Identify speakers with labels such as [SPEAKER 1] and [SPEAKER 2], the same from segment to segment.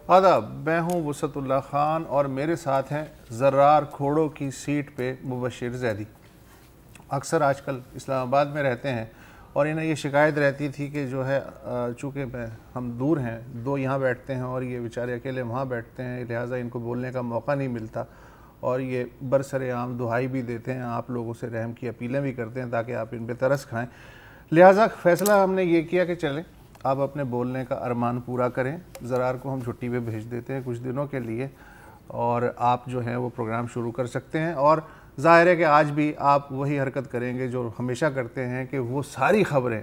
[SPEAKER 1] آداب، میں ہوں وسعت اللہ خان اور میرے ساتھ ہیں زرار کھوڑوں کی سیٹ پہ مبشر زیدی۔ اکثر آج کل اسلام آباد میں رہتے ہیں اور انہیں یہ شکایت رہتی تھی کہ جو ہے چونکہ ہم دور ہیں، دو یہاں بیٹھتے ہیں اور یہ بیچارے اکیلے وہاں بیٹھتے ہیں، لہٰذا ان کو بولنے کا موقع نہیں ملتا اور یہ برسر عام دہائی بھی دیتے ہیں، آپ لوگوں سے رحم کی اپیلیں بھی کرتے ہیں تاکہ آپ ان پہ ترس کھائیں۔ لہٰذا فیصلہ ہم نے یہ کیا کہ چلیں آپ اپنے بولنے کا ارمان پورا کریں، زرار کو ہم چھٹی پہ بھیج دیتے ہیں کچھ دنوں کے لیے اور آپ جو ہیں وہ پروگرام شروع کر سکتے ہیں۔ اور ظاہر ہے کہ آج بھی آپ وہی حرکت کریں گے جو ہمیشہ کرتے ہیں کہ وہ ساری خبریں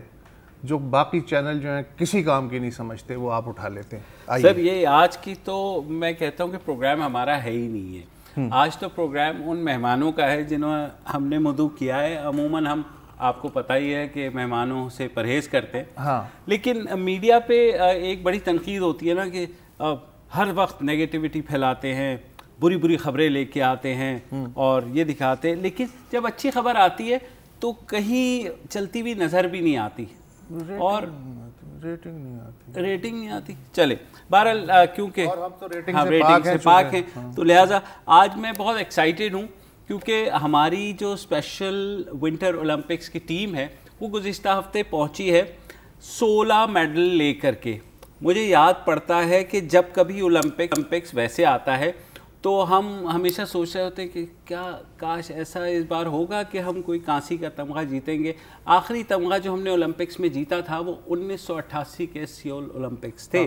[SPEAKER 1] جو باقی چینل جو ہیں کسی کام کی نہیں سمجھتے وہ آپ اٹھا لیتے ہیں۔
[SPEAKER 2] سر یہ آج کی تو میں کہتا ہوں کہ پروگرام ہمارا ہے ہی نہیں ہے، آج تو پروگرام ان مہمانوں کا ہے جنہوں ہم نے مدعو کیا ہے۔ عموماً ہم آپ کو پتہ ہی ہے کہ مہمانوں سے پرہیز کرتے ہیں، لیکن میڈیا پہ ایک بڑی تنقید ہوتی ہے نا کہ ہر وقت نیگیٹیوٹی پھیلاتے ہیں، بری بری خبریں لے کے آتے ہیں اور یہ دکھاتے ہیں، لیکن جب اچھی خبر آتی ہے تو کہیں چلتی ہوئی نظر بھی نہیں آتی اور ریٹنگ نہیں آتی۔ چلے بہرحال کیونکہ ہم ریٹنگ سے پاک ہیں تو لہٰذا آج میں بہت ایکسائٹیڈ ہوں کیونکہ ہماری جو اسپیشل ونٹر اولمپکس کی ٹیم ہے وہ گزشتہ ہفتے پہنچی ہے 16 میڈل لے کر کے۔ مجھے یاد پڑتا ہے کہ جب کبھی اولمپکس ویسے آتا ہے تو ہم ہمیشہ سوچ رہے ہوتے ہیں کہ کیا کاش ایسا اس بار ہوگا کہ ہم کوئی کانسی کا تمغہ جیتیں گے۔ آخری تمغہ جو ہم نے اولمپکس میں جیتا تھا وہ 1988 کے سیول اولمپکس تھے۔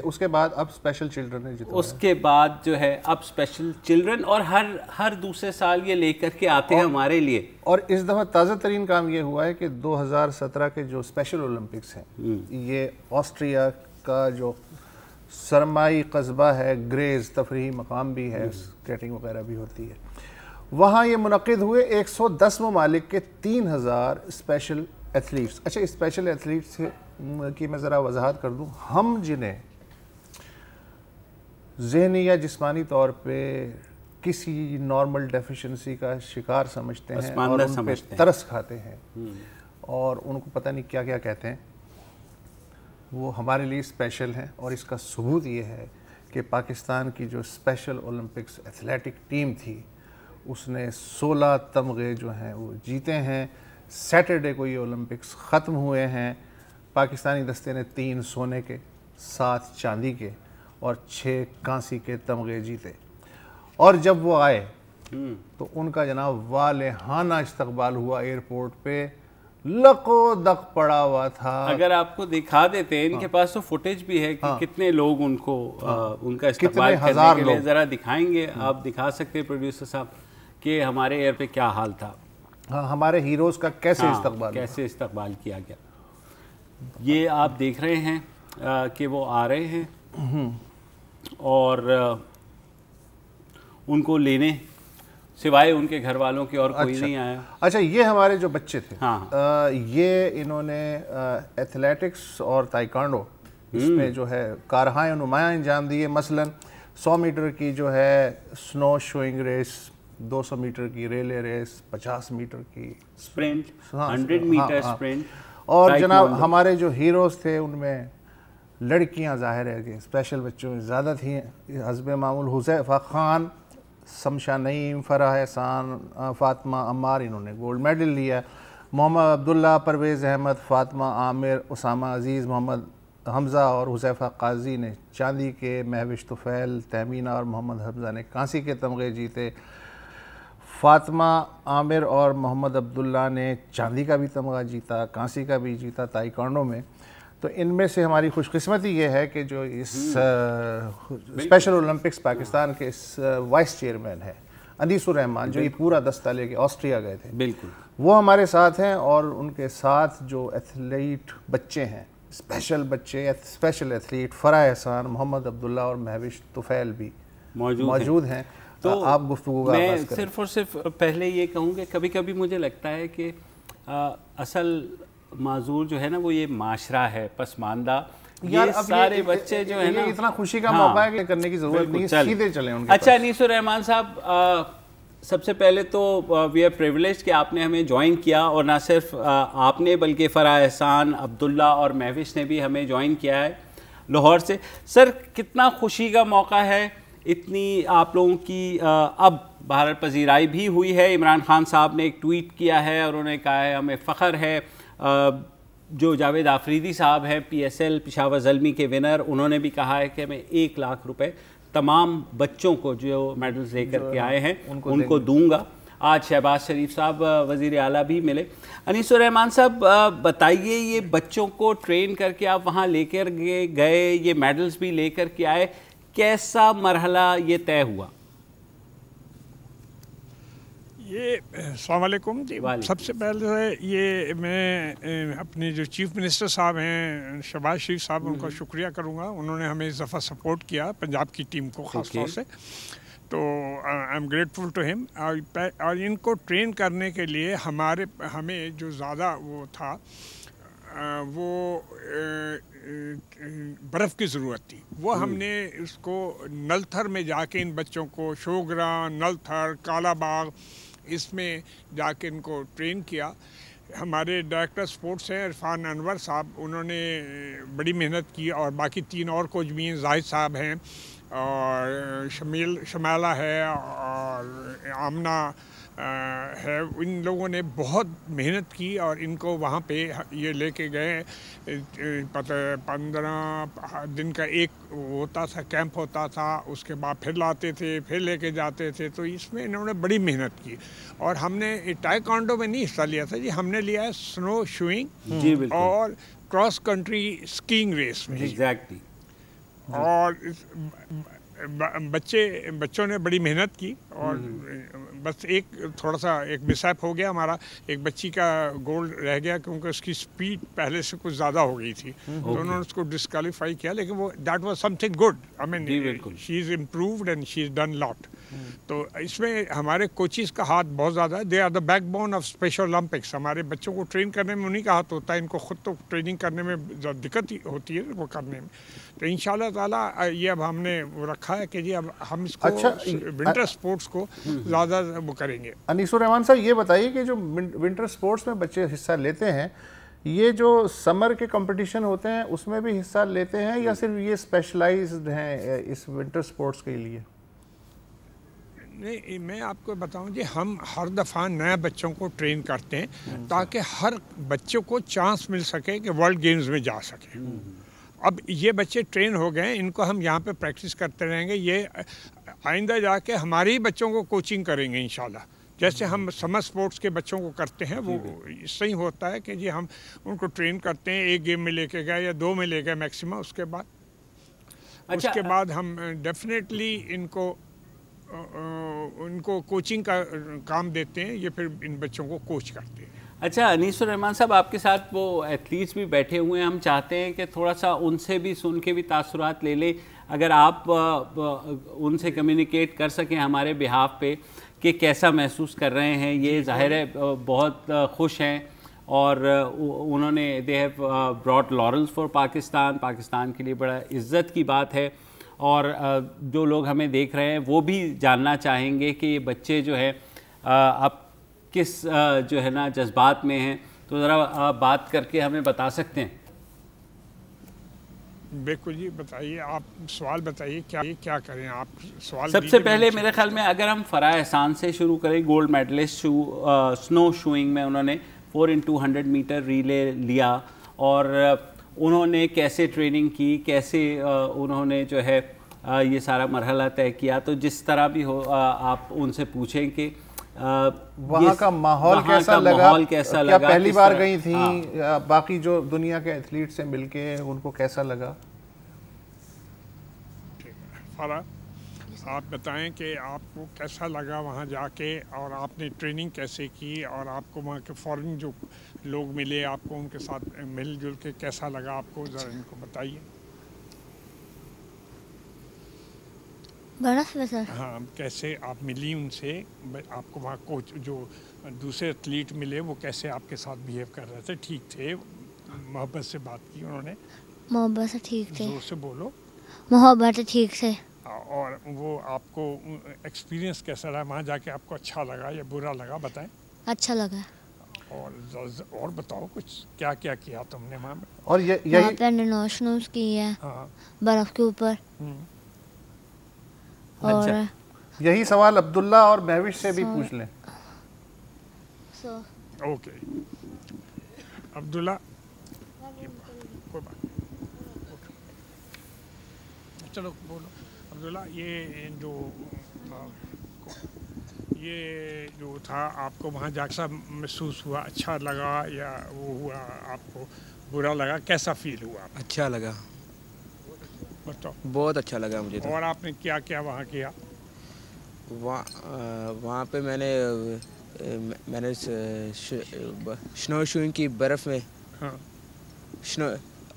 [SPEAKER 1] اس کے بعد اب اسپیشل چلڈرن نے جیتا،
[SPEAKER 2] اس کے بعد جو ہے اب اسپیشل چلڈرن اور ہر دوسرے سال یہ لے کر کے آتے ہیں ہمارے لیے۔
[SPEAKER 1] اور اس دفعہ تازہ ترین کام یہ ہوا ہے کہ 2017 کے جو اسپیشل اولمپکس ہیں یہ آسٹریا کا جو سرمائی قصبہ ہے، گریز تفریحی مقام بھی ہے، سکیٹنگ وغیرہ بھی ہوتی ہے، وہاں یہ منعقد ہوئے 110 ممالک کے 3000 اسپیشل ایتھلیٹس۔ اچھا اسپیشل ایتھلیٹس کی میں ذرا وضاحت کر دوں، ہم جنہیں ذہنی یا جسمانی طور پہ کسی نارمل ڈیفیشنسی کا شکار سمجھتے ہیں اور ان پہ ترس کھاتے ہیں اور ان کو پتہ نہیں کیا کیا کہتے ہیں، وہ ہمارے لیے اسپیشل ہیں۔ اور اس کا ثبوت یہ ہے کہ پاکستان کی جو اسپیشل اولمپکس ایتھلیٹک ٹیم تھی اس نے 16 تمغے جو ہیں وہ جیتے ہیں۔ سیٹرڈے کو یہ اولمپکس ختم ہوئے ہیں، پاکستانی دستے نے 3 سونے کے، 7 چاندی کے اور 6 کانسی کے تمغے جیتے۔ اور جب وہ آئے تو ان کا جناب والہانہ استقبال ہوا ایئرپورٹ پہ، لقو دق پڑا ہوا تھا۔ اگر
[SPEAKER 2] آپ کو دکھا دیتے ہیں، ان کے پاس تو فوٹیج بھی ہے کہ کتنے لوگ ان کو ان کا استقبال کرنے کے لیے ذرا دکھائیں گے، آپ دکھا سکتے ہیں پروڈیوسر صاحب کہ ہمارے ایئر پہ کیا حال تھا،
[SPEAKER 1] ہمارے ہیروز کا کیسے
[SPEAKER 2] استقبال کیا گیا۔ یہ آپ دیکھ رہے ہیں کہ وہ آ رہے ہیں اور ان کو لینے سوائے ان کے گھر والوں کے اور کوئی نہیں آیا۔
[SPEAKER 1] اچھا یہ ہمارے جو بچے تھے یہ انہوں نے ایتھلیٹکس اور تائیکانڈو اس میں جو ہے کارہائے نمایاں انجام دیے، مثلا 100 میٹر کی جو ہے سنو شوئنگ ریس، 200 میٹر کی ریلے ریس، 50 میٹر کی
[SPEAKER 2] سپرنٹ، 100 میٹر سپرنٹ۔
[SPEAKER 1] اور جناب ہمارے جو ہیروز تھے ان میں لڑکیاں ظاہر ہے کہ اسپیشل بچوں میں زیادہ تھیں، حسب معمول حذیفہ خان، سمشا نعیم، فرح احسان، فاطمہ عمار انہوں نے گولڈ میڈل لیا۔ محمد عبداللہ، پرویز احمد، فاطمہ عامر، اسامہ عزیز، محمد حمزہ اور حذیفہ قاضی نے چاندی کے، مہوش طفیل، تہمینہ اور محمد حمزہ نے کانسی کے تمغے جیتے۔ فاطمہ عامر اور محمد عبداللہ نے چاندی کا بھی تمغہ جیتا، کانسی کا بھی جیتا تائیکانڈو میں۔ تو ان میں سے ہماری خوش قسمتی یہ ہے کہ جو اس اسپیشل اولمپکس پاکستان کے اس وائس چیئرمین ہیں انیس الرحمان، جو یہ پورا دستہ لے کے آسٹریا گئے تھے،
[SPEAKER 2] بالکل
[SPEAKER 1] وہ ہمارے ساتھ ہیں اور ان کے ساتھ جو ایتھلیٹ بچے ہیں، اسپیشل بچے، اسپیشل ایتھلیٹ فرح احسان، محمد عبداللہ اور مہوش طفیل بھی موجود ہیں۔ تو آپ گفتگو کا آغاز کریں۔
[SPEAKER 2] صرف اور صرف پہلے یہ کہوں کہ کبھی کبھی مجھے لگتا ہے کہ اصل معذور جو ہے نا وہ یہ معاشرہ ہے پسماندہ، یہ سارے بچے جو ہے نا،
[SPEAKER 1] اتنا خوشی کا موقع ہے کہ کرنے کی ضرورت نہیں، سیدھے چلیں ان کے۔
[SPEAKER 2] اچھا انیس الرحمان صاحب، سب سے پہلے تو وی آر پریولیجڈ کہ آپ نے ہمیں جوائن کیا، اور نہ صرف آپ نے بلکہ فرح احسان، عبداللہ اور مہوش نے بھی ہمیں جوائن کیا ہے۔ لاہور سے. سر کتنا خوشی کا موقع ہے, اتنی آپ لوگوں کی اب بہرحال پذیرائی بھی ہوئی ہے. عمران خان صاحب نے ایک ٹویٹ کیا ہے اور انہوں نے کہا ہے ہمیں فخر ہے. جو جاوید آفریدی صاحب ہیں P S L Peshawar Zalmi کے ونر, انہوں نے بھی کہا ہے کہ ہمیں 1 لاکھ روپے تمام بچوں کو جو میڈلز لے کر کے آئے ہیں ان کو دوں گا. آج شہباز شریف صاحب وزیر اعلیٰ بھی ملے. انیس الرحمان صاحب بتائیے, یہ بچوں کو ٹرین کر کے آپ وہاں لے کر گئے, یہ میڈلز بھی لے کر کے آئے, کیسا مرحلہ یہ طے ہوا؟
[SPEAKER 3] یہ السلام علیکم جی. سب سے پہلے یہ میں اپنے جو چیف منسٹر صاحب ہیں شہباز شریف صاحب, ان کا شکریہ کروں گا. انہوں نے ہمیں اس دفعہ سپورٹ کیا پنجاب کی ٹیم کو خاص طور سے, تو آئی ایم گریٹفل ٹو ہم. اور ان کو ٹرین کرنے کے لیے ہمیں جو زیادہ وہ تھا وہ برف کی ضرورت تھی. وہ ہم نے اس کو نل تھر میں جا کے ان بچوں کو شوگراں, نل تھر, کالا باغ, اس میں جا کے ان کو ٹرین کیا. ہمارے ڈائریکٹر سپورٹس ہیں عرفان انور صاحب, انہوں نے بڑی محنت کی, اور باقی 3 اور کوچ بھی ہیں, زاہد صاحب ہیں اور شمیلہ ہے اور آمنہ ہے. ان لوگوں نے بہت محنت کی اور ان کو وہاں پہ یہ لے کے گئے. 15 دن کا ایک ہوتا تھا, کیمپ ہوتا تھا, اس کے بعد پھر لاتے تھے, پھر لے کے جاتے تھے. تو اس میں انہوں نے بڑی محنت کی. اور ہم نے ٹائیکوانڈو میں نہیں حصہ لیا تھا جی, ہم نے لیا ہے سنو شوئنگ اور کراس کنٹری اسکیئنگ ریس میں.
[SPEAKER 2] ایگزیکٹلی.
[SPEAKER 3] اور بچوں نے بڑی محنت کی. اور بس تھوڑا سا ایک مس ایپ ہو گیا ہمارا, ایک بچی کا گول رہ گیا کیونکہ اس کی سپیڈ پہلے سے کچھ زیادہ ہو گئی تھی, تو انہوں نے اس کو ڈسکوالیفائی کیا. لیکن وہ that was something good. I mean she is improved and she is done lot. تو اس میں ہمارے کوچز کا ہاتھ بہت زیادہ ہے. They are the backbone of Special Olympics. ہمارے بچوں کو ٹرین کرنے میں انہیں کا ہاتھ ہوتا ہے, ان کو خود تو ٹریننگ کرنے میں دقت ہوتی ہے وہ کرنے میں. تو ان شاء اللہ تعالیٰ یہ اب ہم نے وہ رکھا ہے کہ جی اب ہم اس کو ونٹر اسپورٹس کو زیادہ وہ کریں گے.
[SPEAKER 1] انیس الرحمان صاحب یہ بتائیے کہ جو ونٹر اسپورٹس میں بچے حصہ لیتے ہیں, یہ جو سمر کے کمپٹیشن ہوتے ہیں اس میں بھی حصہ لیتے ہیں یا صرف یہ اسپیشلائزڈ ہیں اس ونٹر اسپورٹس کے لیے؟
[SPEAKER 3] نہیں, میں آپ کو بتاؤں جی, ہم ہر دفعہ نئے بچوں کو ٹرین کرتے ہیں تاکہ ہر بچوں کو چانس مل سکے کہ ورلڈ گیمز میں جا سکیں. اب یہ بچے ٹرین ہو گئے, ان کو ہم یہاں پہ پریکٹس کرتے رہیں گے. یہ آئندہ جا کے ہمارے ہی بچوں کو کوچنگ کریں گے انشاءاللہ. جیسے ہم سمر سپورٹس کے بچوں کو کرتے ہیں, وہ اس سے ہی ہوتا ہے کہ جی ہم ان کو ٹرین کرتے ہیں, 1 گیم میں لے کے گئے یا 2 میں لے گئے میکسیمم. اس کے بعد ہم ڈیفینیٹلی ان کو کوچنگ کا کام دیتے ہیں. یہ پھر ان بچوں کو کوچ کرتے ہیں.
[SPEAKER 2] اچھا انیس الرحمان صاحب, آپ کے ساتھ وہ ایتھلیٹس بھی بیٹھے ہوئے ہیں, ہم چاہتے ہیں کہ تھوڑا سا ان سے بھی سن کے بھی تاثرات لے لیں. اگر آپ ان سے کمیونیکیٹ کر سکیں ہمارے بہاف پہ کہ کیسا محسوس کر رہے ہیں. یہ ظاہر ہے بہت خوش ہیں اور انہوں نے they have brought laurels for Pakistan. Pakistan کے لیے بڑا عزت کی بات ہے. اور جو لوگ ہمیں دیکھ رہے ہیں وہ بھی جاننا چاہیں گے کہ یہ بچے جو ہے اب کس جو ہے نا جذبات میں ہیں. تو ذرا بات کر کے ہمیں بتا سکتے ہیں؟
[SPEAKER 3] بالکل جی, بتائیے, آپ سوال بتائیے کیا کریں آپ سوال.
[SPEAKER 2] سب سے پہلے میرے خیال میں اگر ہم فرح احسان سے شروع کریں, گولڈ میڈلسٹ سنو شوئنگ میں انہوں نے 4x200 میٹر ریلے لیا, اور انہوں نے کیسے ٹریننگ کی, کیسے انہوں نے جو ہے یہ سارا مرحلہ طے کیا. تو جس طرح بھی ہو آپ ان سے پوچھیں کہ
[SPEAKER 1] وہاں کا ماحول کیسا لگا, کیا پہلی بار گئی تھیں, باقی جو دنیا کے ایتھلیٹ سے مل کے ان کو کیسا لگا.
[SPEAKER 3] فرح, آپ بتائیں کہ آپ کو کیسا لگا وہاں جا کے, اور آپ نے ٹریننگ کیسے کی, اور آپ کو وہاں کے فورن جو لوگ ملے آپ کو, ان کے ساتھ مل جل کے کیسا لگا آپ کو, ذرا ان کو بتائیے. ہاں, کیسے آپ ملی ان سے, آپ کو وہاں کوچ جو دوسرے ایتھلیٹ ملے وہ کیسے آپ کے ساتھ بیہیو کر رہے تھے؟ ٹھیک تھے, محبت سے بات کی انہوں نے؟
[SPEAKER 4] محبت سے ٹھیک تھے.
[SPEAKER 3] زور سے بولو.
[SPEAKER 4] محبت سے ٹھیک سے.
[SPEAKER 3] اور وہ آپ کو ایکسپیرینس کیسا رہا وہاں جا کے, آپ کو اچھا لگا یا برا لگا, بتائیں.
[SPEAKER 4] اچھا لگا.
[SPEAKER 3] اور بتاؤ کچھ کیا کیا تم نے وہاں
[SPEAKER 1] اور
[SPEAKER 4] وہاں پہ نے نو سنوز کی ہے برف کے اوپر. اور
[SPEAKER 1] یہی سوال عبداللہ اور مہوش سے بھی پوچھ لیں.
[SPEAKER 3] اوکے عبداللہ, چلو بولو عبداللہ, یہ جو تھا آپ کو وہاں جا کے محسوس ہوا, اچھا لگا یا وہ ہوا آپ کو برا لگا, کیسا فیل ہوا؟
[SPEAKER 5] اچھا لگا, بہت اچھا لگا مجھے.
[SPEAKER 3] اور آپ نے کیا کیا وہاں کیا؟
[SPEAKER 5] وہاں پہ میں نے سنو شوئنگ کی برف میں,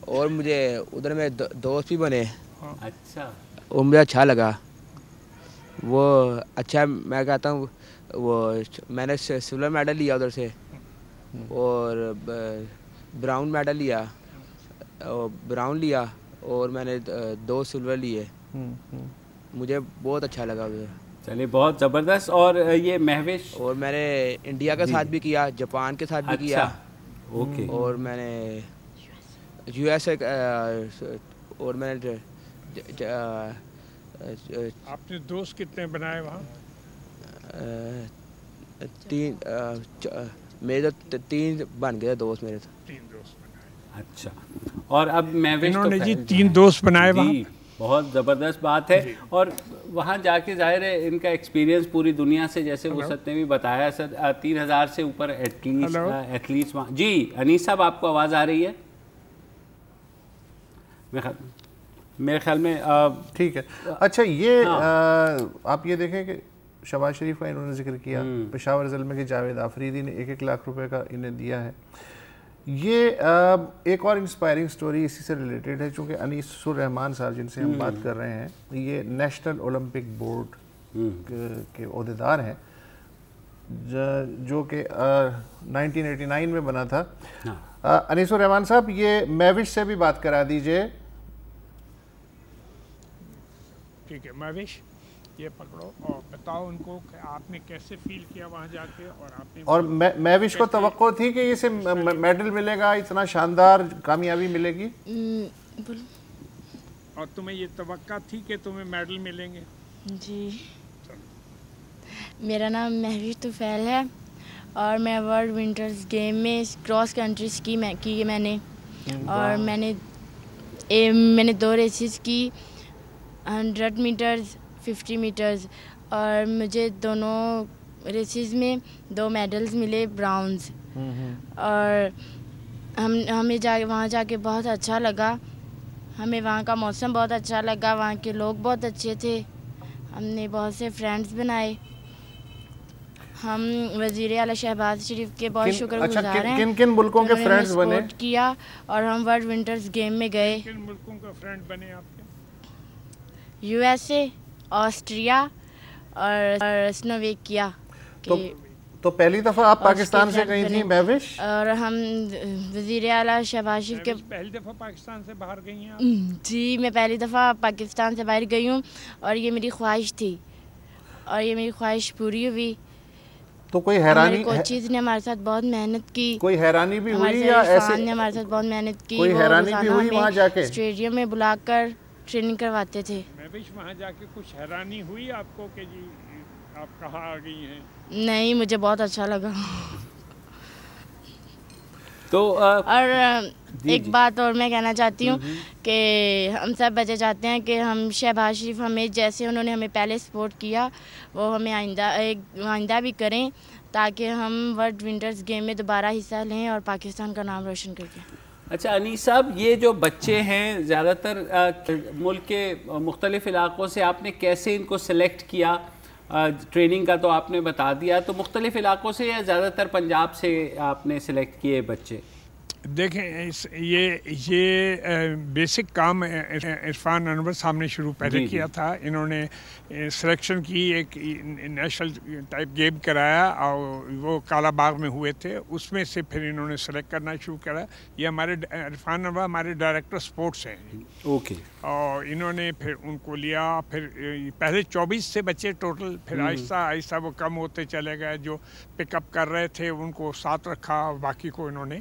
[SPEAKER 5] اور مجھے ادھر میں دوست بھی بنے.
[SPEAKER 2] اچھا,
[SPEAKER 5] وہ مجھے اچھا لگا. وہ اچھا, میں کہتا ہوں وہ میں نے سلور میڈل لیا ادھر سے, اور براؤن میڈل لیا, اور میں نے 2 سلور لیے. مجھے بہت اچھا لگا ادھر.
[SPEAKER 2] چلیے بہت زبردست. اور یہ مہوش؟
[SPEAKER 5] اور میں نے انڈیا کے ساتھ بھی کیا, جاپان کے ساتھ بھی کیا.
[SPEAKER 2] اوکے.
[SPEAKER 5] اور میں نے یو ایس اے, اور میں نے
[SPEAKER 3] آپ نے دوست کتنے بنائے وہاں؟
[SPEAKER 5] 3 بن گئے دوست میرے.
[SPEAKER 3] 3 دوست بنائے.
[SPEAKER 2] اچھا. اور اب مہوش
[SPEAKER 3] انہوں نے جی 3 دوست بنائے وہاں.
[SPEAKER 2] بہت زبردست بات ہے. اور وہاں جا کے ظاہر ہے ان کا ایکسپیرینس پوری دنیا سے, جیسے وسعت نے بھی بتایا سر, 3000 سے اوپر ایتھلیٹس وہاں. جی انیس صاحب, آپ کو آواز آ رہی ہے میرے خیال میں؟
[SPEAKER 1] ٹھیک ہے. اچھا, یہ آپ یہ دیکھیں کہ شہباز شریف کا انہوں نے ذکر کیا, پشاور ضلع کے جاوید آفریدی نے 1-1 لاکھ روپے کا انہیں دیا ہے. یہ ایک اور انسپائرنگ سٹوری اسی سے ریلیٹڈ ہے, چونکہ انیس الرحمان صاحب جن سے ہم بات کر رہے ہیں, یہ نیشنل اولمپک بورڈ کے عہدیدار ہیں, جو کہ 1989 میں بنا تھا. انیس الرحمان صاحب, یہ مہوش سے بھی بات کرا دیجئے.
[SPEAKER 3] ٹھیک ہے مہوش, یہ پکڑو اور بتاؤ ان کو کہ آپ نے کیسے فیل کیا وہاں جا کے. اور
[SPEAKER 1] مہوش کو توقع تھی کہ اسے میڈل ملے گا, اتنا شاندار کامیابی ملے گی؟
[SPEAKER 3] اور تمہیں یہ توقع تھی کہ تمہیں میڈل ملیں گے؟
[SPEAKER 6] جی. میرا نام مہوش طفیل ہے, اور میں ورلڈ ونٹرز گیم میں کراس کنٹری اسکی کی میں نے. اور میں نے 2 ریسز کی, 100 میٹرز 50 میٹرز, اور مجھے دونوں ریسز میں 2 میڈلز ملے, براؤنز. اور ہمیں وہاں جا کے بہت اچھا لگا. ہمیں وہاں کا موسم بہت اچھا لگا, وہاں کے لوگ بہت اچھے تھے, ہم نے بہت سے فرینڈز بنائے. ہم وزیر اعلیٰ شہباز شریف کے بہت شکر گزار ہیں.
[SPEAKER 1] کن ملکوں کے فرینڈز بنے؟
[SPEAKER 6] کیا, اور ہم ورلڈ ونٹرز گیم میں گئے.
[SPEAKER 3] کن ملکوں کا فرینڈ بنے آپ کے؟
[SPEAKER 6] یو ایس اے, آسٹریا اور سلوواکیا.
[SPEAKER 1] تو پہلی دفعہ آپ پاکستان سے گئی تھیں مہوش؟
[SPEAKER 6] اور ہم وزیر اعلیٰ شہباز شریف کے
[SPEAKER 3] پہلی دفعہ پاکستان سے باہر گئی ہیں؟
[SPEAKER 6] جی, میں پہلی دفعہ پاکستان سے باہر گئی ہوں, اور یہ میری خواہش تھی, اور یہ میری خواہش پوری ہوئی.
[SPEAKER 1] تو کوئی حیرانی,
[SPEAKER 6] کوچیز نے ہمارے ساتھ بہت محنت کی.
[SPEAKER 1] کوئی حیرانی بھی ہوئی یا ایسے؟
[SPEAKER 6] نے ہمارے ساتھ بہت محنت کی.
[SPEAKER 1] کوئی حیرانی بھی ہوئی وہاں جا کے؟
[SPEAKER 6] اسٹیڈیم میں بلا کر ٹریننگ کرواتے تھے.
[SPEAKER 3] وہاں جا کے کچھ حیرانی ہوئی آپ کو کہ جی آپ کہاں آ گئی ہیں؟
[SPEAKER 6] نہیں, مجھے بہت اچھا لگا.
[SPEAKER 2] تو
[SPEAKER 6] اور ایک بات اور میں کہنا چاہتی ہوں کہ ہم سب بچے چاہتے ہیں کہ ہم شہباز شریف ہمیں جیسے انہوں نے ہمیں پہلے سپورٹ کیا, وہ ہمیں آئندہ بھی کریں, تاکہ ہم ورلڈ ونٹرز گیم میں دوبارہ حصہ لیں اور پاکستان کا نام روشن کر دیں.
[SPEAKER 2] اچھا انیس صاحب, یہ جو بچے ہیں زیادہ تر ملک کے مختلف علاقوں سے, آپ نے کیسے ان کو سلیکٹ کیا؟ ٹریننگ کا تو آپ نے بتا دیا, تو مختلف علاقوں سے یا زیادہ تر پنجاب سے آپ نے سلیکٹ کیے بچے؟
[SPEAKER 3] دیکھیں یہ بیسک کام عرفان انور صاحب نے شروع پہلے کیا تھا. انہوں نے سلیکشن کی, ایک نیشنل ٹائپ گیم کرایا, اور وہ کالا باغ میں ہوئے تھے, اس میں سے پھر انہوں نے سلیکٹ کرنا شروع کرا. یہ ہمارے عرفان انور ہمارے ڈائریکٹر سپورٹس ہیں.
[SPEAKER 2] اوکے.
[SPEAKER 3] اور انہوں نے پھر ان کو لیا, پھر پہلے 24 سے بچے ٹوٹل, پھر آہستہ آہستہ وہ کم ہوتے چلے گئے. جو پک اپ کر رہے تھے ان کو ساتھ رکھا, باقی کو انہوں نے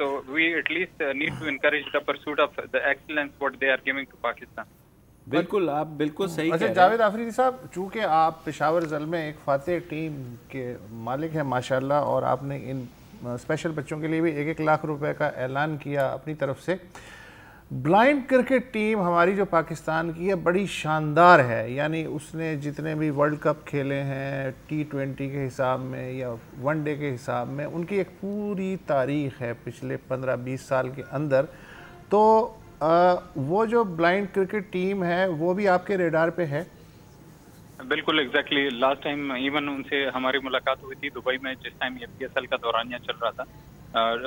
[SPEAKER 7] So we at least need to encourage the pursuit of the excellence what they are giving to Pakistan.
[SPEAKER 2] بالکل آپ بالکل صحیح کہہ رہے ہیں.
[SPEAKER 1] جاوید آفریدی صاحب، چونکہ آپ پشاور زلمے ایک فاتح ٹیم کے مالک ہیں ماشاءاللہ، اور آپ نے ان اسپیشل بچوں کے لیے بھی 1 لاکھ روپے کا اعلان کیا اپنی طرف سے. بلائنڈ کرکٹ ٹیم ہماری جو پاکستان کی ہے بڑی شاندار ہے، یعنی اس نے جتنے بھی ورلڈ کپ کھیلے ہیں T20 کے حساب میں یا ون ڈے کے حساب میں، ان کی ایک پوری تاریخ ہے پچھلے 15-20 سال کے اندر. تو وہ جو بلائنڈ کرکٹ ٹیم ہے وہ بھی آپ کے ریڈار پہ ہے؟
[SPEAKER 7] بالکل exactly. Last time even in سے ہماری ملاقات ہوئی تھی دبئی میں، جس ٹائم یہ PSL کا دورانیہ چل رہا تھا،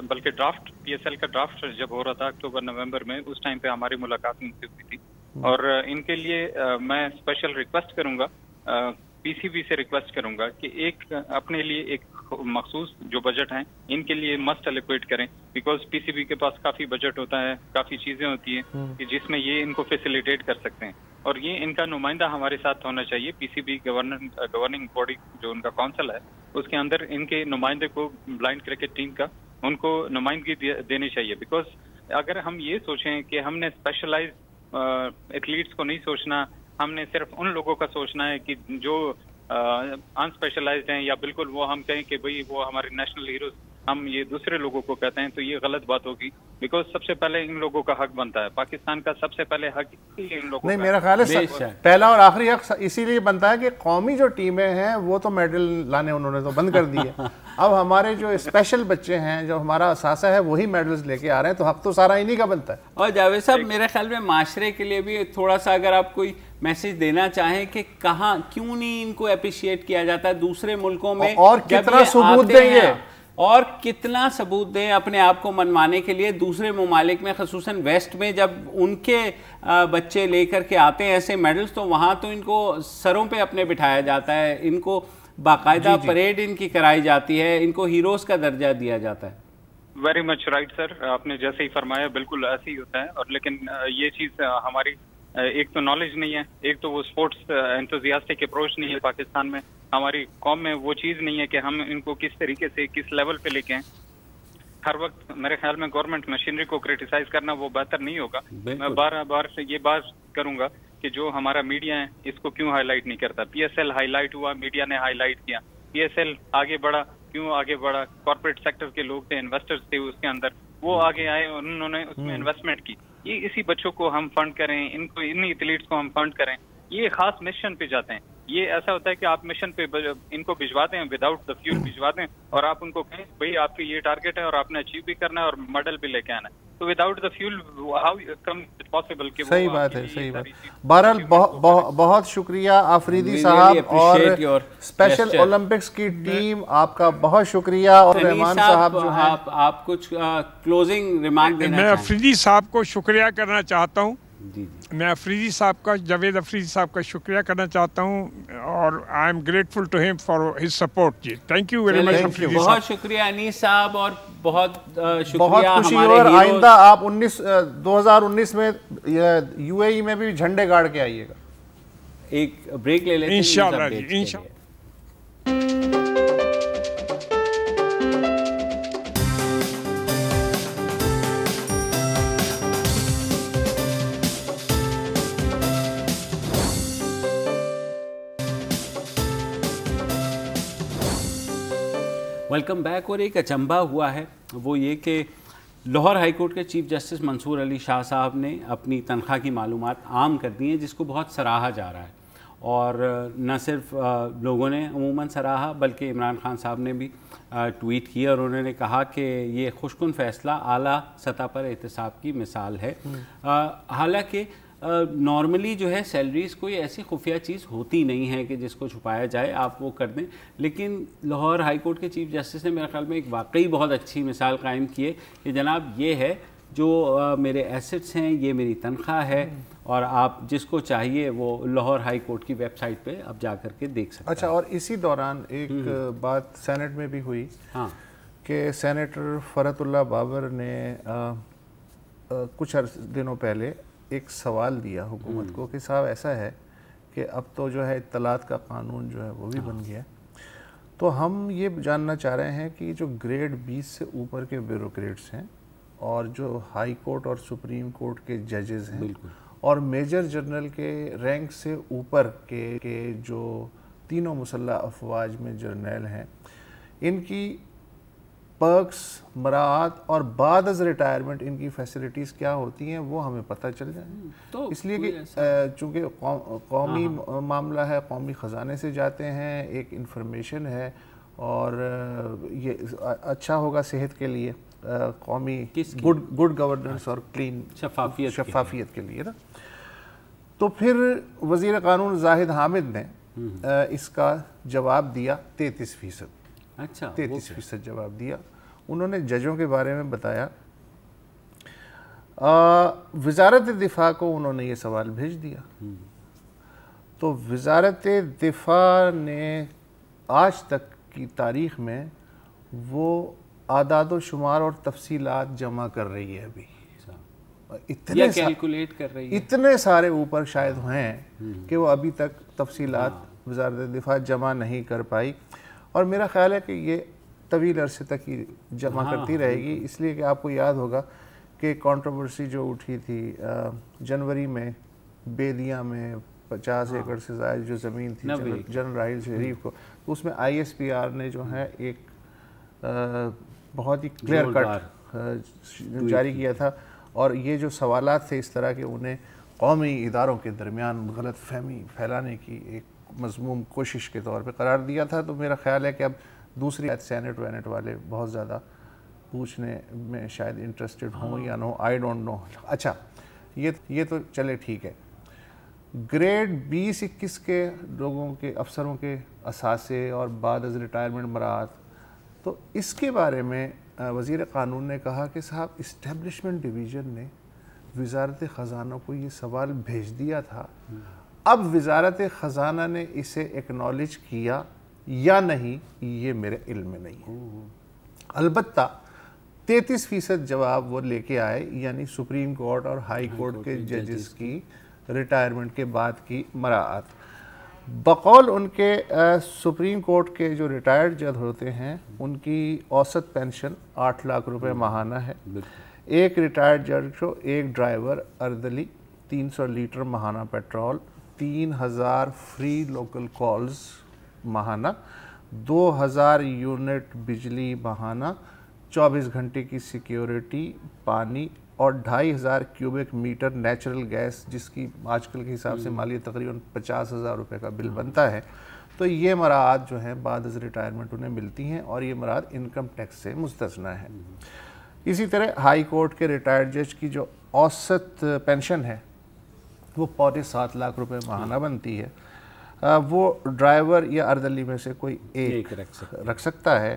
[SPEAKER 7] بلکہ ڈرافٹ PSL کا ڈرافٹ جب ہو رہا تھا اکتوبر-نومبر میں، اس ٹائم پہ ہماری ملاقات ان سے ہوئی تھی. اور ان کے لیے میں اسپیشل ریکویسٹ کروں گا، PCB سے ریکویسٹ کروں گا کہ ایک اپنے لیے ایک مخصوص جو بجٹ ہیں ان کے لیے مسٹ الیکویٹ کریں، بیکاز PCB کے پاس کافی بجٹ ہوتا ہے، کافی چیزیں ہوتی ہیں کہ جس میں یہ ان کو فیسیلیٹیٹ کر سکتے ہیں. اور یہ ان کا نمائندہ ہمارے ساتھ ہونا چاہیے. PCB گورننگ باڈی جو ان کا کونسل ہے، اس کے اندر ان کے نمائندے کو بلائنڈ کرکٹ ٹیم کا ان کو نمائندگی دینی چاہیے. بیکاز اگر ہم یہ سوچیں کہ ہم نے اسپیشلائز ایتھلیٹس کو نہیں سوچنا، ہم نے صرف ان لوگوں کا سوچنا ہے کہ جو انسپیشلائزڈ ہیں، یا بالکل وہ ہم کہیں کہ بھئی وہ ہمارے نیشنل ہیروز ہم یہ دوسرے لوگوں کو کہتے ہیں، تو یہ غلط بات ہوگی. بیکاز سب سے پہلے ان لوگوں کا حق بنتا ہے، پاکستان کا سب سے پہلے حق ان لوگوں کا.
[SPEAKER 1] نہیں، میرا خیال ہے پہلا اور آخری حق اسی لیے بنتا ہے کہ قومی جو ٹیمیں ہیں وہ تو میڈل لانے انہوں نے تو بند کر دی ہے. اب ہمارے جو اسپیشل بچے ہیں، جو ہمارا اثاثہ ہے، وہی میڈلز لے کے آ رہے ہیں، تو حق تو سارا انہی کا بنتا ہے.
[SPEAKER 2] اور جاوید صاحب میرے خیال میں معاشرے کے لیے بھی تھوڑا سا اگر آپ کوئی میسج دینا چاہیں کہ کہاں کیوں نہیں ان کو اپریشیٹ کیا جاتا ہے دوسرے ملکوں میں،
[SPEAKER 1] اور کتنا ثبوت دیں گے،
[SPEAKER 2] اور کتنا ثبوت دیں اپنے آپ کو منوانے کے لیے. دوسرے ممالک میں خصوصاً ویسٹ میں جب ان کے بچے لے کر کے آتے ہیں ایسے میڈلز، تو وہاں تو ان کو سروں پہ اپنے بٹھایا جاتا ہے، ان کو باقاعدہ پریڈ ان کی کرائی جاتی ہے، ان کو ہیروز کا درجہ دیا جاتا ہے.
[SPEAKER 7] ویری مچ رائٹ سر، آپ نے جیسے ہی فرمایا بالکل ایسے ہی ہوتا ہے. اور لیکن یہ چیز ہماری ایک تو نالج نہیں ہے، ایک تو وہ اسپورٹس انتھوزیاسٹک اپروچ نہیں ہے پاکستان میں، ہماری قوم میں وہ چیز نہیں ہے کہ ہم ان کو کس طریقے سے کس لیول پہ لے کے ہیں. ہر وقت میرے خیال میں گورنمنٹ مشینری کو کرٹیسائز کرنا وہ بہتر نہیں ہوگا. میں بار سے یہ بات کروں گا کہ جو ہمارا میڈیا ہے اس کو کیوں ہائی لائٹ نہیں کرتا. PSL ہائی لائٹ ہوا، میڈیا نے ہائی لائٹ کیا. PSL آگے بڑھا، کیوں آگے بڑھا؟ کارپوریٹ سیکٹر کے لوگ تھے، انویسٹرز تھے اس کے اندر، وہ آگے آئے اور انہوں نے اس میں انویسٹمنٹ کی. یہ اسی بچوں کو ہم فنڈ کریں، ان کو انہی ایتھلیٹس کو ہم فنڈ کریں. یہ خاص مشن پہ جاتے ہیں. یہ ایسا ہوتا ہے کہ آپ مشن پہ ان کو بھجوا دیں، وداؤٹ دا فیول بھجوا دیں، اور آپ ان کو کہیں بھئی آپ کی یہ ٹارگٹ ہے اور آپ نے اچیو بھی کرنا ہے اور میڈل بھی لے کے آنا ہے. تو without the fuel how come possible کہ
[SPEAKER 1] صحیح بات ہے، صحیح بات. بہرحال بہت شکریہ آفریدی صاحب، اور اسپیشل اولمپکس کی ٹیم آپ کا بہت شکریہ. اور رحمان صاحب جو ہیں،
[SPEAKER 2] آپ کچھ کلوزنگ ریمارک دینا
[SPEAKER 3] میں افریدی صاحب کو شکریہ کرنا چاہتا ہوں.
[SPEAKER 2] جی
[SPEAKER 3] میں افریدی صاحب کا، جاوید افریدی صاحب کا شکریہ کرنا چاہتا ہوں، اور I am grateful to him for his support. جی thank you very much Afridi صاحب.
[SPEAKER 2] بہت شکریہ انیس صاحب، اور بہت شکریہ.
[SPEAKER 1] بہت خوشی، اور آئندہ آپ 2019 میں UAE میں بھی جھنڈے گاڑ کے آئیے گا.
[SPEAKER 2] ایک بریک لے لیتے ہیں
[SPEAKER 3] انشاءاللہ جی، انشاءاللہ.
[SPEAKER 2] Welcome back. اور ایک اچنبھا ہوا ہے، وہ یہ کہ لاہور ہائی کورٹ کے چیف جسٹس منصور علی شاہ صاحب نے اپنی تنخواہ کی معلومات عام کر دی ہیں، جس کو بہت سراہا جا رہا ہے. اور نہ صرف لوگوں نے عموماً سراہا، بلکہ عمران خان صاحب نے بھی ٹویٹ کیا، اور انہوں نے کہا کہ یہ خوشکن فیصلہ اعلیٰ سطح پر احتساب کی مثال ہے. حالانکہ نارملی جو ہے سیلریز کوئی ایسی خفیہ چیز ہوتی نہیں ہے کہ جس کو چھپایا جائے، آپ وہ کر دیں. لیکن لاہور ہائی کورٹ کے چیف جسٹس نے میرے خیال میں ایک واقعی بہت اچھی مثال قائم کی ہے کہ جناب یہ ہے جو میرے ایسٹس ہیں، یہ میری تنخواہ ہے، اور آپ جس کو چاہیے وہ لاہور ہائی کورٹ کی ویب سائٹ پہ اب جا کر کے دیکھ سکتے ہیں.
[SPEAKER 1] اچھا، اور اسی دوران ایک بات سینٹ میں بھی ہوئی کہ سینیٹر فرحت اللہ بابر نے کچھ دنوں پہلے ایک سوال دیا حکومت کو کہ صاحب ایسا ہے کہ اب تو جو ہے اطلاعات کا قانون جو ہے وہ بھی بن گیا ہے، تو ہم یہ جاننا چاہ رہے ہیں کہ جو گریڈ 20 سے اوپر کے بیوروکریٹس ہیں، اور جو ہائی کورٹ اور سپریم کورٹ کے ججز ہیں، اور میجر جنرل کے رینک سے اوپر کے جو تینوں مسلح افواج میں جرنیل ہیں ان کی پرکس، مراعات اور بعد از ریٹائرمنٹ ان کی فیسلٹیز کیا ہوتی ہیں وہ ہمیں پتہ چل جائیں، اس لیے کہ چونکہ قومی معاملہ ہے، قومی خزانے سے جاتے ہیں، ایک انفارمیشن ہے اور یہ اچھا ہوگا صحت کے لیے، قومی گڈ گورننس اور کلین شفافیت کے لیے نا۔ تو پھر وزیر قانون زاہد حامد نے اس کا جواب دیا 33%، 33% جواب دیا۔ انہوں نے ججوں کے بارے میں بتایا، وزارت دفاع کو انہوں نے یہ سوال بھیج دیا، تو وزارت دفاع نے آج تک کی تاریخ میں وہ اعداد و شمار اور تفصیلات جمع کر رہی ہے، ابھی اتنے سارے اوپر شاید ہیں کہ وہ ابھی تک تفصیلات وزارت دفاع جمع نہیں کر پائی، اور میرا خیال ہے کہ یہ طویل عرصے تک ہی جمع کرتی رہے گی، اس لیے کہ آپ کو یاد ہوگا کہ کنٹروورسی جو اٹھی تھی جنوری میں بیدیاں میں 50 ایکڑ سے زائد جو زمین تھی جنرل راحیل شریف کو، تو اس میں ISPR نے جو ہے ایک بہت ہی کلیئر کٹ جاری کیا تھا، اور یہ جو سوالات تھے اس طرح کے انہیں قومی اداروں کے درمیان غلط فہمی پھیلانے کی ایک مذموم کوشش کے طور پہ قرار دیا تھا۔ تو میرا خیال ہے کہ اب دوسری سینٹ وینٹ والے بہت زیادہ پوچھنے میں شاید انٹرسٹڈ ہوں یا نہ ہوں، آئی ڈونٹ نو۔ اچھا یہ تو چلے ٹھیک ہے، گریڈ 20-21 کے لوگوں کے افسروں کے اثاثے اور بعد از ریٹائرمنٹ مراعات، تو اس کے بارے میں وزیر قانون نے کہا کہ صاحب اسٹیبلشمنٹ ڈویژن نے وزارت خزانہ کو یہ سوال بھیج دیا تھا، اب وزارت خزانہ نے اسے ایکنالج کیا یا نہیں یہ میرے علم میں نہیں ہے۔ البتہ 33% جواب وہ لے کے آئے، یعنی سپریم کورٹ اور ہائی کورٹ کے ججز کی ریٹائرمنٹ کے بعد کی مراعات۔ بقول ان کے سپریم کورٹ کے جو ریٹائرڈ جج ہوتے ہیں ان کی اوسط پینشن 8 لاکھ روپے ماہانہ ہے، ایک ریٹائرڈ جج کو ایک ڈرائیور اردلی، 300 لیٹر ماہانہ پیٹرول، 3000 فری لوکل کالز ماہانہ، 2000 یونٹ بجلی ماہانہ، 24 گھنٹے کی سیکیورٹی، پانی اور 2500 کیوبک میٹر نیچرل گیس، جس کی آج کل کے حساب سے مالیت تقریباً 50,000 روپے کا بل بنتا ہے۔ تو یہ مراعات جو ہیں بعد از ریٹائرمنٹ انہیں ملتی ہیں، اور یہ مراعات انکم ٹیکس سے مستثنیٰ ہے۔ اسی طرح ہائی کورٹ کے ریٹائرڈ جج کی جو اوسط پینشن ہے وہ 7.25 لاکھ روپے ماہانہ بنتی ہے، وہ ڈرائیور یا اردلی میں سے کوئی ایک رکھ سکتا ہے،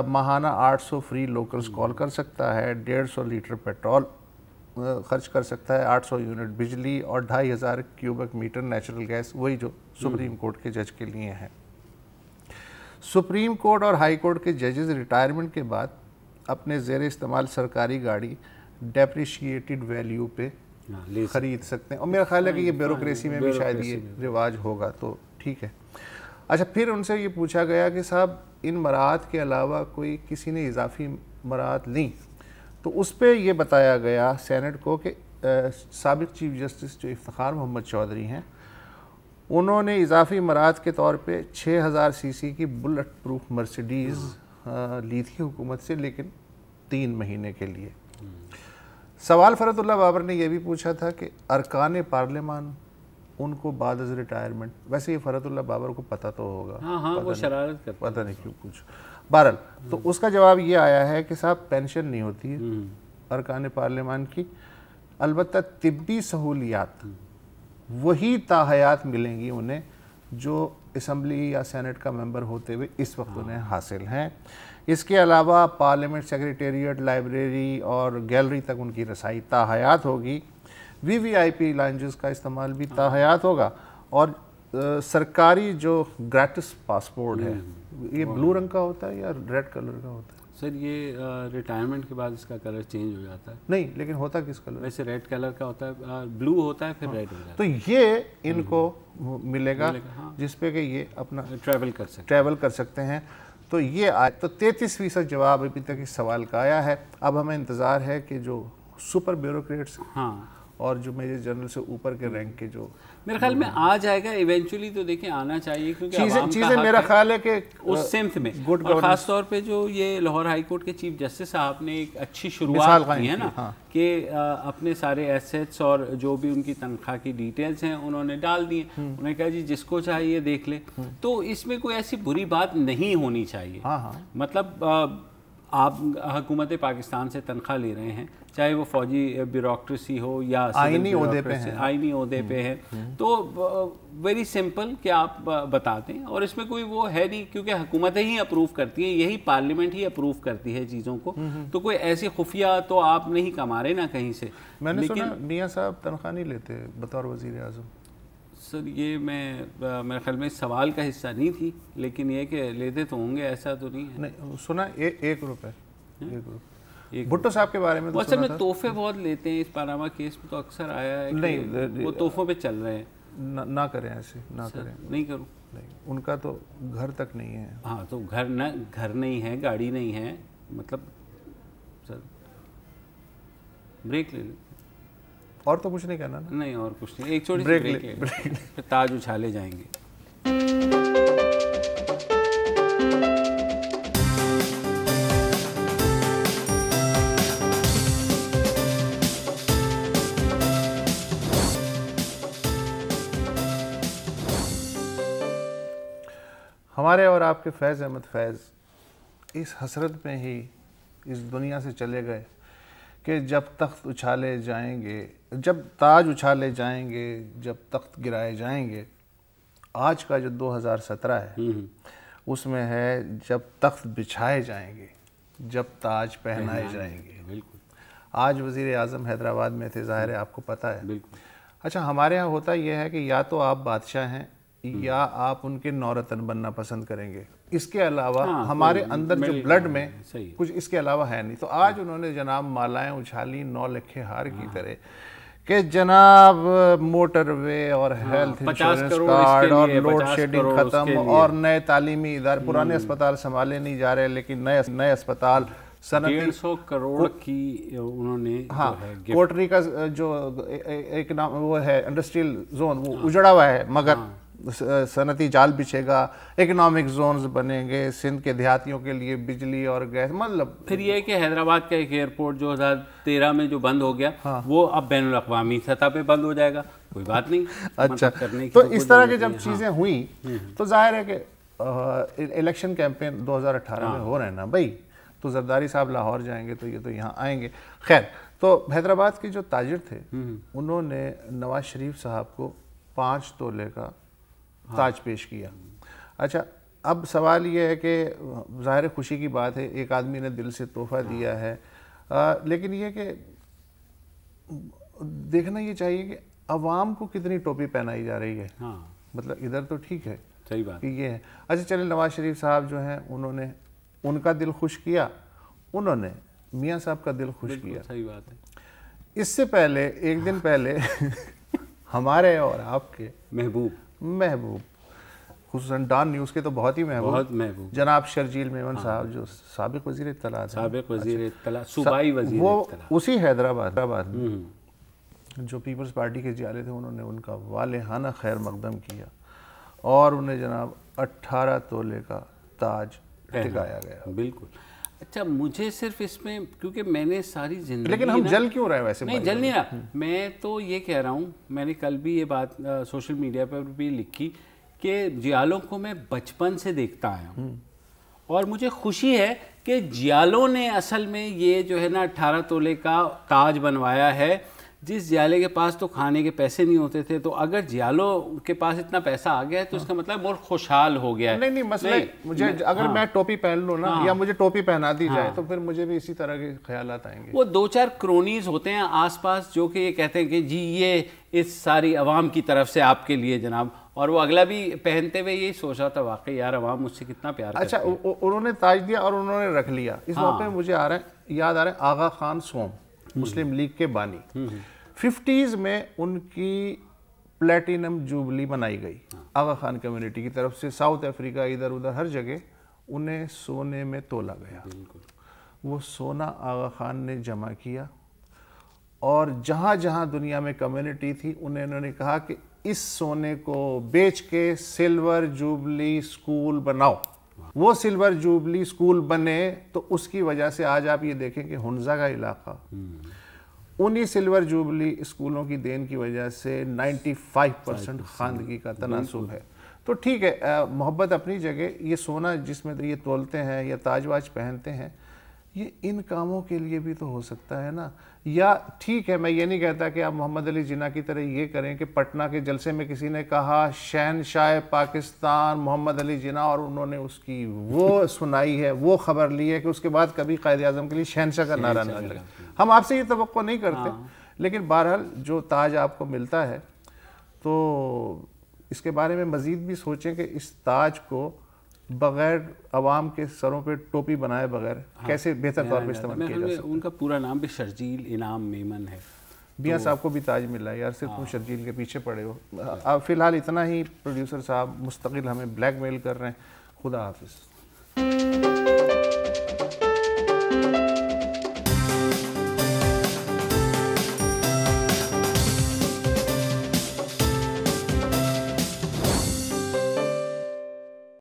[SPEAKER 1] ماہانہ 800 فری لوکلز کال کر سکتا ہے، 150 لیٹر پیٹرول خرچ کر سکتا ہے، 800 یونٹ بجلی اور 2500 کیوبک میٹر نیچرل گیس، وہی جو سپریم کورٹ کے جج کے لیے ہیں۔ سپریم کورٹ اور ہائی کورٹ کے ججز ریٹائرمنٹ کے بعد اپنے زیر استعمال سرکاری گاڑی ڈیپریشیٹڈ ویلیو پہ خرید سکتے ہیں، اور میرا خیال ہے کہ یہ بیوروکریسی میں بھی شاید یہ رواج ہوگا، تو ٹھیک ہے۔ اچھا پھر ان سے یہ پوچھا گیا کہ صاحب ان مراعات کے علاوہ کوئی کسی نے اضافی مراعات لیں، تو اس پہ یہ بتایا گیا سینٹ کو کہ سابق چیف جسٹس جو افتخار محمد چودھری ہیں انہوں نے اضافی مراعات کے طور پہ 6000 cc کی بلٹ پروف مرسیڈیز لی تھی حکومت سے، لیکن 3 مہینے کے لیے۔ سوال فرت اللہ بابر نے یہ بھی پوچھا تھا کہ ارکان پارلیمان ان کو بعد از ریٹائرمنٹ، ویسے یہ فرت اللہ بابر کو پتہ تو ہوگا،
[SPEAKER 2] وہ شرارت کرتا،
[SPEAKER 1] پتہ نہیں کیوں پوچھا، بہرحال تو اس کا جواب یہ آیا ہے کہ صاحب پینشن نہیں ہوتی ہے ارکان پارلیمان کی، البتہ طبی سہولیات وہی تاحیات ملیں گی انہیں جو اسمبلی یا سینٹ کا ممبر ہوتے ہوئے اس وقت انہیں حاصل ہیں۔ اس کے علاوہ پارلیمنٹ سیکریٹریٹ، لائبریری اور گیلری تک ان کی رسائی تاحیات ہوگی، VVIP لائنجز کا استعمال بھی تاحیات ہوگا، اور سرکاری جو گریٹس پاسپورٹ ہے یہ بلو رنگ کا ہوتا ہے یا ریڈ کلر کا ہوتا ہے؟
[SPEAKER 2] سر یہ ریٹائرمنٹ کے بعد اس کا کلر چینج ہو جاتا ہے۔
[SPEAKER 1] نہیں لیکن ہوتا کس کلر؟
[SPEAKER 2] ویسے ریڈ کلر کا ہوتا ہے، بلو ہوتا ہے پھر ریڈ ہو جاتا ہے۔
[SPEAKER 1] تو یہ ان کو ملے گا جس پہ کہ یہ اپنا ٹریول کر سکتے ہیں۔ تو یہ تو 33% جواب ابھی تک اس سوال کا آیا ہے۔ اب ہمیں انتظار ہے کہ جو سپر بیوروکریٹس اور جو میجر جنرل سے اوپر کے رینک کے جو
[SPEAKER 2] میرے خیال میں آ جائے گا ایونچولی، تو دیکھیں آنا چاہیے کیونکہ
[SPEAKER 1] چیزیں میرا خیال ہے کہ
[SPEAKER 2] اس سمت میں، اور خاص طور پہ جو یہ لاہور ہائی کورٹ کے چیف جسٹس صاحب نے ایک اچھی شروعات کی ہے نا، کہ اپنے سارے ایسیٹس اور جو بھی ان کی تنخواہ کی ڈیٹیلز ہیں انہوں نے ڈال دی ہیں، انہوں نے کہا جی جس کو چاہیے دیکھ لے، تو اس میں کوئی ایسی بری بات نہیں ہونی چاہیے. مطلب آپ حکومت پاکستان سے تنخواہ لے رہے ہیں، چاہے وہ فوجی بیوروکریسی ہو یا آئینی عہدے پہ ہیں، تو ویری سمپل کہ آپ بتا دیں، اور اس میں کوئی وہ ہے نہیں، کیونکہ حکومتیں ہی اپروو کرتی ہیں، یہی پارلیمنٹ ہی اپروو کرتی ہے چیزوں کو، تو کوئی ایسی خفیہ تو آپ نہیں کما رہے نا کہیں سے.
[SPEAKER 1] میں نے سنا میاں صاحب تنخواہ نہیں لیتے بطور وزیر اعظم.
[SPEAKER 2] سر یہ میرے خیال میں سوال کا حصہ نہیں تھی، لیکن یہ کہ لیتے تو ہوں گے، ایسا تو نہیں ہے.
[SPEAKER 1] نہیں سنا 1 روپے بھٹو صاحب کے بارے میں تو
[SPEAKER 2] اصل میں تحفے بہت لیتے ہیں، اس پاناما کیس میں تو اکثر آیا ہے کہ وہ تحفوں پہ چل رہے ہیں.
[SPEAKER 1] نہ کریں ایسے، نہ کریں.
[SPEAKER 2] نہیں کروں،
[SPEAKER 1] ان کا تو گھر تک نہیں ہے.
[SPEAKER 2] ہاں تو گھر نہیں ہے، گاڑی نہیں ہے، مطلب سر بریک لے لیں.
[SPEAKER 1] اور تو کچھ نہیں کہنا نا؟
[SPEAKER 2] نہیں اور کچھ نہیں، ایک چھوٹی سی بریک لے پھر تاج اچھالے جائیں گے.
[SPEAKER 1] ہمارے اور آپ کے فیض احمد فیض اس حسرت میں ہی اس دنیا سے چلے گئے کہ جب تخت اچھالے جائیں گے، جب تاج اچھالے جائیں گے، جب تخت گرائے جائیں گے. آج کا جو 2017 ہے اس میں ہے جب تخت بچھائے جائیں گے، جب تاج پہنائے جائیں گے.
[SPEAKER 2] بالکل.
[SPEAKER 1] آج وزیر اعظم حیدرآباد میں تھے، ظاہر ہے آپ کو پتہ ہے. بالکل. اچھا ہمارے ہاں ہوتا یہ ہے کہ یا تو آپ بادشاہ ہیں یا آپ ان کے نورتن بننا پسند کریں گے، اس کے علاوہ ہمارے اندر جو بلڈ میں کچھ اس کے علاوہ ہے نہیں. تو آج انہوں نے جناب مالائیں اچھالی 9 لکھے ہار کی طرح کہ جناب موٹر وے اور ہیلتھ انشورنس کارڈ اور لوڈ شیڈنگ ختم اور نئے تعلیمی ادارے، پرانے اسپتال سنبھالے نہیں جا رہے لیکن نئے اسپتال
[SPEAKER 2] 150 کروڑ کی انہوں نے
[SPEAKER 1] کوٹری کا جو ایک نام وہ ہے انڈسٹریل زون وہ اجڑا ہوا ہے، مگر صنعتی جال بچھے گا، اکنامک زونز بنیں گے سندھ کے دیہاتیوں کے لیے، بجلی اور گیس. مطلب
[SPEAKER 2] پھر یہ کہ حیدرآباد کا ایک ایئرپورٹ جو 2013 میں جو بند ہو گیا وہ اب بین الاقوامی سطح پہ بند ہو جائے گا، کوئی بات نہیں.
[SPEAKER 1] اچھا تو اس طرح کی جب چیزیں ہوئیں تو ظاہر ہے کہ الیکشن کیمپین 2018 میں ہو رہے ہیں نا بھائی، تو زرداری صاحب لاہور جائیں گے تو یہ تو یہاں آئیں گے. خیر، تو حیدرآباد کے جو تاجر تھے انہوں نے نواز شریف صاحب کو 5 تولے کا تاج پیش کیا. اچھا اب سوال یہ ہے کہ ظاہر خوشی کی بات ہے، ایک آدمی نے دل سے تحفہ دیا ہے، لیکن یہ کہ دیکھنا یہ چاہیے کہ عوام کو کتنی ٹوپی پہنائی جا رہی ہے. مطلب ادھر تو ٹھیک ہے،
[SPEAKER 2] صحیح بات
[SPEAKER 1] یہ ہے. اچھا چلے نواز شریف صاحب جو ہیں انہوں نے ان کا دل خوش کیا، انہوں نے میاں صاحب کا دل خوش کیا.
[SPEAKER 2] صحیح بات ہے.
[SPEAKER 1] اس سے پہلے ایک دن پہلے ہمارے اور آپ کے محبوب خصوصاً ڈان نیوز کے تو بہت ہی محبوب جناب شرجیل میمن صاحب جو سابق وزیر اطلاع
[SPEAKER 2] صوبائی وزیر
[SPEAKER 1] وہ اسی حیدرآباد میں جو پیپلز پارٹی کے جالے تھے، انہوں نے ان کا والہانہ خیر مقدم کیا اور انہیں جناب 18 تولے کا تاج ٹکایا گیا.
[SPEAKER 2] بالکل. اچھا مجھے صرف اس میں کیونکہ میں نے ساری زندگی،
[SPEAKER 1] لیکن ہم جل کیوں رہے ویسے؟
[SPEAKER 2] نہیں جل نہیں رہا، میں تو یہ کہہ رہا ہوں، میں نے کل بھی یہ بات سوشل میڈیا پر بھی لکھی کہ جیالوں کو میں بچپن سے دیکھتا آیا ہوں اور مجھے خوشی ہے کہ جیالوں نے اصل میں یہ جو ہے نا 18 تولے کا تاج بنوایا ہے. جس جیالے کے پاس تو کھانے کے پیسے نہیں ہوتے تھے، تو اگر جیالوں کے پاس اتنا پیسہ آ گیا ہے تو اس کا مطلب بہت خوشحال ہو گیا ہے.
[SPEAKER 1] نہیں مسئلہ مجھے اگر میں ٹوپی پہن لوں نا یا مجھے ٹوپی پہنا دی جائے تو پھر مجھے بھی اسی طرح کے خیالات آئیں گے.
[SPEAKER 2] وہ 2-4 کرونیز ہوتے ہیں آس پاس جو کہ یہ کہتے ہیں کہ جی یہ اس ساری عوام کی طرف سے آپ کے لیے جناب، اور وہ اگلا بھی پہنتے ہوئے یہی سوچ رہا تھا واقعی یار عوام مجھ سے کتنا پیار کرتی ہے.
[SPEAKER 1] اچھا انہوں نے تاج دیا اور انہوں نے رکھ لیا. اس موقع میں مجھے یاد آ رہا ہے آغا خان سوم، مسلم لیگ کے بانی. 50s میں ان کی پلیٹینم جوبلی منائی گئی آغا خان کمیونٹی کی طرف سے. ساؤتھ افریقہ ادھر ادھر ہر جگہ انہیں سونے میں تولا گیا. وہ سونا آغا خان نے جمع کیا اور جہاں جہاں دنیا میں کمیونٹی تھی انہوں نے کہا کہ اس سونے کو بیچ کے سلور جوبلی سکول بناؤ. وہ سلور جوبلی سکول بنے تو اس کی وجہ سے آج آپ یہ دیکھیں کہ ہنزا کا علاقہ انہی سلور جوبلی اسکولوں کی دین کی وجہ سے 95% خواندگی کا تناسب ہے. تو ٹھیک ہے, محبت اپنی جگہ, یہ سونا جس میں یہ تولتے ہیں یا تاج واج پہنتے ہیں یہ ان کاموں کے لیے بھی تو ہو سکتا ہے نا. یا ٹھیک ہے, میں یہ نہیں کہتا کہ آپ محمد علی جناح کی طرح یہ کریں کہ پٹنہ کے جلسے میں کسی نے کہا شہنشاہ پاکستان محمد علی جناح اور انہوں نے اس کی وہ سنائی ہے, وہ خبر لی ہے کہ اس کے بعد کبھی قائد اعظم کے لیے شہنشاہ کا نعرہ نہ لگا. ہم آپ سے یہ توقع نہیں کرتے, لیکن بہرحال جو تاج آپ کو ملتا ہے تو اس کے بارے میں مزید بھی سوچیں کہ اس تاج کو بغیر عوام کے سروں پہ ٹوپی بنائے بغیر کیسے بہتر طور پہ استعمال کیا جا سکتا ہے.
[SPEAKER 2] ان کا پورا نام بھی شرجیل انعام میمن ہے.
[SPEAKER 1] بیاں صاحب کو بھی تاج ملا ہے یار, صرف تم شرجیل کے پیچھے پڑے ہو. اب فی الحال اتنا ہی. پروڈیوسر صاحب مستقل ہمیں بلیک میل کر رہے ہیں. خدا حافظ.